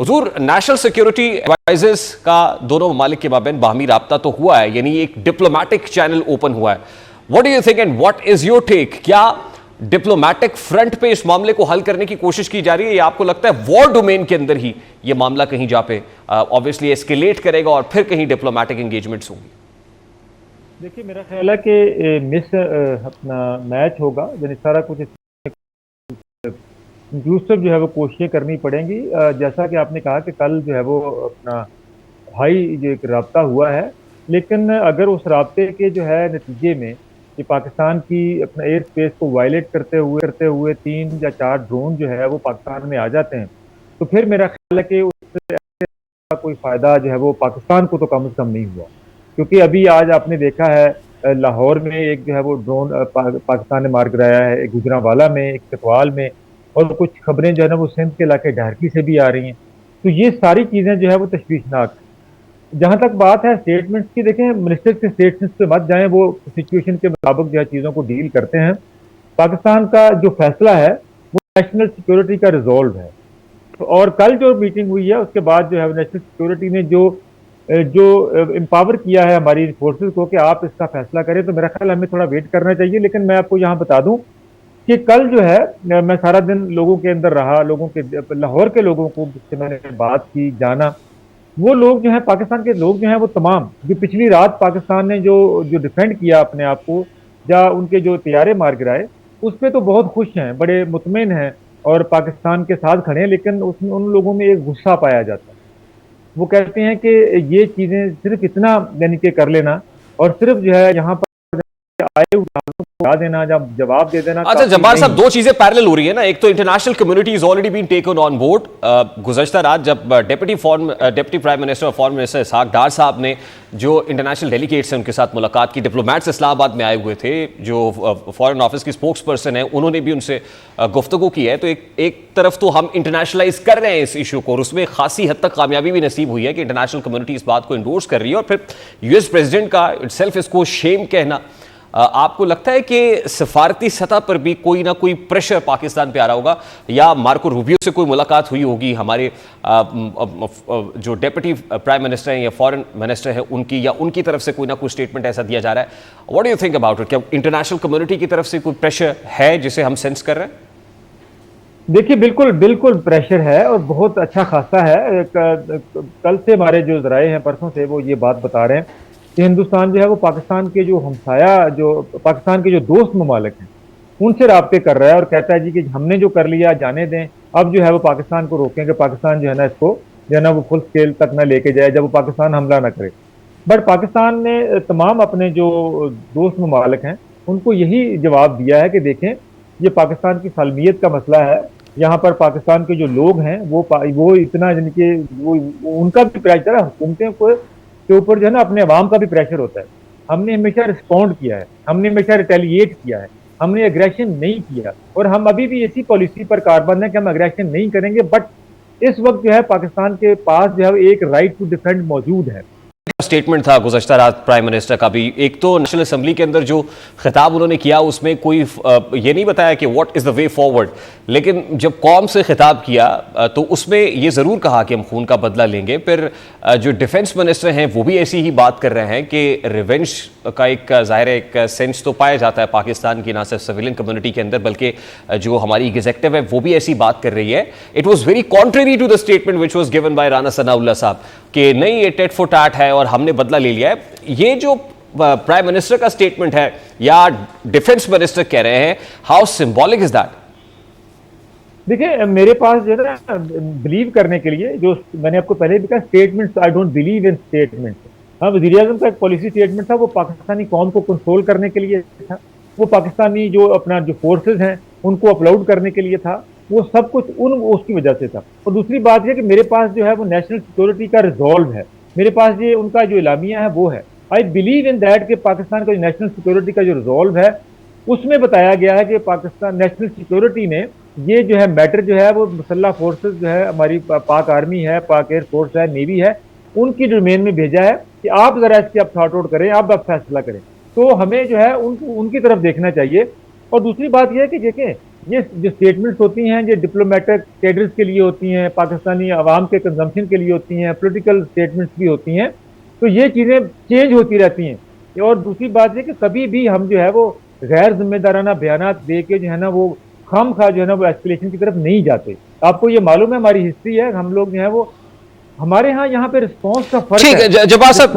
हुजूर, national security advisers का दोनों ममालिक के माबैन बाहमी राब्ता तो हुआ है, यानी एक डिप्लोमेटिक चैनल ओपन हुआ है। What do you think and what is your take? क्या डिप्लोमेटिक फ्रंट पे इस मामले को हल करने की कोशिश की जा रही है, या आपको लगता है वॉर डोमेन के अंदर ही ये मामला कहीं जा पे ऑब्वियसली एस्केलेट करेगा और फिर कहीं डिप्लोमेटिक एंगेजमेंट्स होंगी? देखिए, मेरा ख्याल है कि मिस अपना मैच होगा, यानी सारा कुछ इंक्लूसिव जो है वो कोशिशें करनी पड़ेंगी। जैसा कि आपने कहा कि कल जो है वो अपना हाई जो एक राब्ता हुआ है, लेकिन अगर उस राब्ते के जो है नतीजे में कि पाकिस्तान की अपना एयर स्पेस को वायलेट करते हुए 3 या 4 ड्रोन जो है वो पाकिस्तान में आ जाते हैं, तो फिर मेरा ख्याल है कि उससे कोई फायदा जो है वो पाकिस्तान को तो कम से कम नहीं हुआ। क्योंकि अभी आज आपने देखा है लाहौर में एक जो है वो ड्रोन पाकिस्तान ने मार गिराया है, एक गुजरांवाला में, एक चकवाल में, और कुछ खबरें जो है ना वो सिंध के इलाके ढारकी से भी आ रही हैं। तो ये सारी चीजें जो है वो तशवीशनाक हैं। जहां तक बात है स्टेटमेंट्स की, देखें, मिनिस्टर के स्टेटमेंट्स पे मत जाएं, वो सिचुएशन के मुताबिक जो है चीजों को डील करते हैं। पाकिस्तान का जो फैसला है वो नेशनल सिक्योरिटी का रिजॉल्व है। और कल जो मीटिंग हुई है उसके बाद जो है नेशनल सिक्योरिटी ने जो जो एम्पावर किया है हमारी फोर्सेस को कि आप इसका फैसला करें, तो मेरा ख्याल हमें थोड़ा वेट करना चाहिए। लेकिन मैं आपको यहाँ बता दूं कि कल जो है मैं सारा दिन लोगों के अंदर रहा, लोगों के लाहौर के लोगों को जिससे मैंने बात की, जाना, वो लोग जो है पाकिस्तान के लोग जो हैं वो तमाम जो पिछली रात पाकिस्तान ने जो जो डिफेंड किया अपने आप को, या उनके जो तैयारे मार गिराए, उस पर तो बहुत खुश हैं, बड़े मुतमिन हैं और पाकिस्तान के साथ खड़े हैं। लेकिन उसमें उन लोगों में एक गुस्सा पाया जाता है। वो कहते हैं कि ये चीजें सिर्फ इतना यानी कि कर लेना और सिर्फ जो है यहाँ पर आए हुए को बता देना, जब जवाब दे देना। अच्छा जब्बार साहब, दो चीजें पैरेलल हो रही है ना। एक तो international community is already been taken on board. गुज़श्ता रात जब डिप्टी प्राइम मिनिस्टर और फॉरेन मिनिस्टर इसहाक डार साहब ने जो इंटरनेशनल डेलीगेट्स हैं उनके साथ मुलाकात की, डिप्लोमेट्स इस्लामाबाद में आए हुए थे, जो फॉरेन ऑफिस की स्पोक्स पर्सन है उन्होंने भी उनसे गुफ्तगू की है। तो एक तरफ तो हम इंटरनेशनलाइज कर रहे हैं इस इशू को और उसमें खासी हद तक कामयाबी भी नसीब हुई है कि इंटरनेशनल कम्युनिटी इस बात को इंडोर्स कर रही है, और फिर यूएस प्रेसिडेंट का इटसेल्फ इसको शेम कहना। आपको लगता है कि सफारती सतह पर भी कोई ना कोई प्रेशर पाकिस्तान पे आ रहा होगा, या मार्को रूबियो से कोई मुलाकात हुई होगी हमारे जो डेप्यूटी प्राइम मिनिस्टर हैं या फॉरेन मिनिस्टर हैं उनकी, या उनकी तरफ से कोई ना कोई स्टेटमेंट ऐसा दिया जा रहा है? What do you think about it? क्या इंटरनेशनल कम्युनिटी की तरफ से कोई प्रेशर है जिसे हम सेंस कर रहे हैं? देखिए, बिल्कुल बिल्कुल प्रेशर है और बहुत अच्छा खासा है। कल से हमारे जो जराए हैं, परसों से, वो ये बात बता रहे हैं कि हिंदुस्तान जो है वो पाकिस्तान के जो हमसाया, जो पाकिस्तान के जो दोस्त ममालिक हैं, उनसे राब्ते कर रहा है और कहता है जी कि हमने जो कर लिया जाने दें, अब जो है वो पाकिस्तान को रोकें कि पाकिस्तान जो है ना इसको जो है ना वो फुल स्केल तक ना लेके जाए, जब वो पाकिस्तान हमला ना करे। बट पाकिस्तान ने तमाम अपने जो दोस्त ममालिक हैं उनको यही जवाब दिया है कि देखें, ये पाकिस्तान की सालमियत का मसला है। यहाँ पर पाकिस्तान के जो लोग हैं वो इतना यानी कि वो उनका भी प्रेशर है, हुकूमतें को के ऊपर जो है ना अपने अवाम का भी प्रेशर होता है। हमने हमेशा रिस्पॉन्ड किया है, हमने हमेशा रिटेलिएट किया है, हमने एग्रेशन नहीं किया, और हम अभी भी इसी पॉलिसी पर कारबंद है कि हम एग्रेशन नहीं करेंगे। बट इस वक्त जो है पाकिस्तान के पास जो है एक राइट टू डिफेंड मौजूद है। स्टेटमेंट था गुज़श्ता रात प्राइम मिनिस्टर का भी। एक तो नेशनल असेंबली के अंदर जो खिताब उन्होंने किया उसमें कोई ये नहीं बताया कि what is the way forward, लेकिन जब कौम से खिताब किया तो उसमें ये ज़रूर कहा कि हम खून का बदला लेंगे। फिर जो डिफेंस मिनिस्टर हैं वो भी ऐसी ही बात कर रहे हैं कि रिवेंज का एक ज़ाहिर एक सेंस तो पाया जाता है पाकिस्तान की, ना सिर्फ सिविलियन कम्युनिटी के अंदर बल्कि जो हमारी एग्जीक्यूटिव है वो भी ऐसी बात कर रही है। It was very contrary to the statement which was given by Rana Sanaullah साहब कि नहीं, ये टेट फॉर टैट है और हमने बदला ले लिया है। ये जो प्राइम मिनिस्टर का स्टेटमेंट है या डिफेंस मिनिस्टर कह रहे हैं, हाउ सिंबॉलिक इज दैट? देखिए, मेरे पास जो है ना बिलीव करने के लिए, जो मैंने आपको पहले भी कहा, statements, I don't believe in statements. हाँ, वज़ीर आज़म का एक पॉलिसी स्टेटमेंट था, वो पाकिस्तानी कौम को कंट्रोल करने के लिए था, वो पाकिस्तानी जो अपना जो फोर्सेज हैं उनको अपलोड करने के लिए था, वो सब कुछ उसकी वजह से था। और दूसरी बात यह कि मेरे पास जो है वो नेशनल सिक्योरिटी का रिजॉल्व है, मेरे पास ये उनका जो इलामिया है वो है। आई बिलीव इन दैट कि पाकिस्तान का जो नेशनल सिक्योरिटी का जो रिजॉल्व है उसमें बताया गया है कि पाकिस्तान नेशनल सिक्योरिटी ने ये जो है मैटर जो है वो मुसल्ह फोर्सेस जो है, हमारी पाक आर्मी है, पाक एयर फोर्स है, नेवी है, उनकी डोमेन में भेजा है कि आप जरा इसकी आप थॉट आउट करें, आप फैसला करें। तो हमें जो है उनकी तरफ देखना चाहिए। और दूसरी बात यह है कि देखें, ये जो स्टेटमेंट्स होती हैं ये डिप्लोमेटिक कैडर्स के लिए होती हैं, पाकिस्तानी अवाम के कंजम्पशन के लिए होती हैं, पॉलिटिकल स्टेटमेंट्स भी होती हैं। तो ये चीज़ें चेंज होती रहती हैं। और दूसरी बात है कि कभी भी हम जो है वो गैर जिम्मेदाराना बयानात दे के जो है ना वो खामखा जो है ना वो एस्केलेशन की तरफ नहीं जाते। आपको ये मालूम है, हमारी हिस्ट्री है, हम लोग जो है वो हमारे यहाँ पे रिस्पॉन्स का फर्क ठीक है। है जब्बार साहब,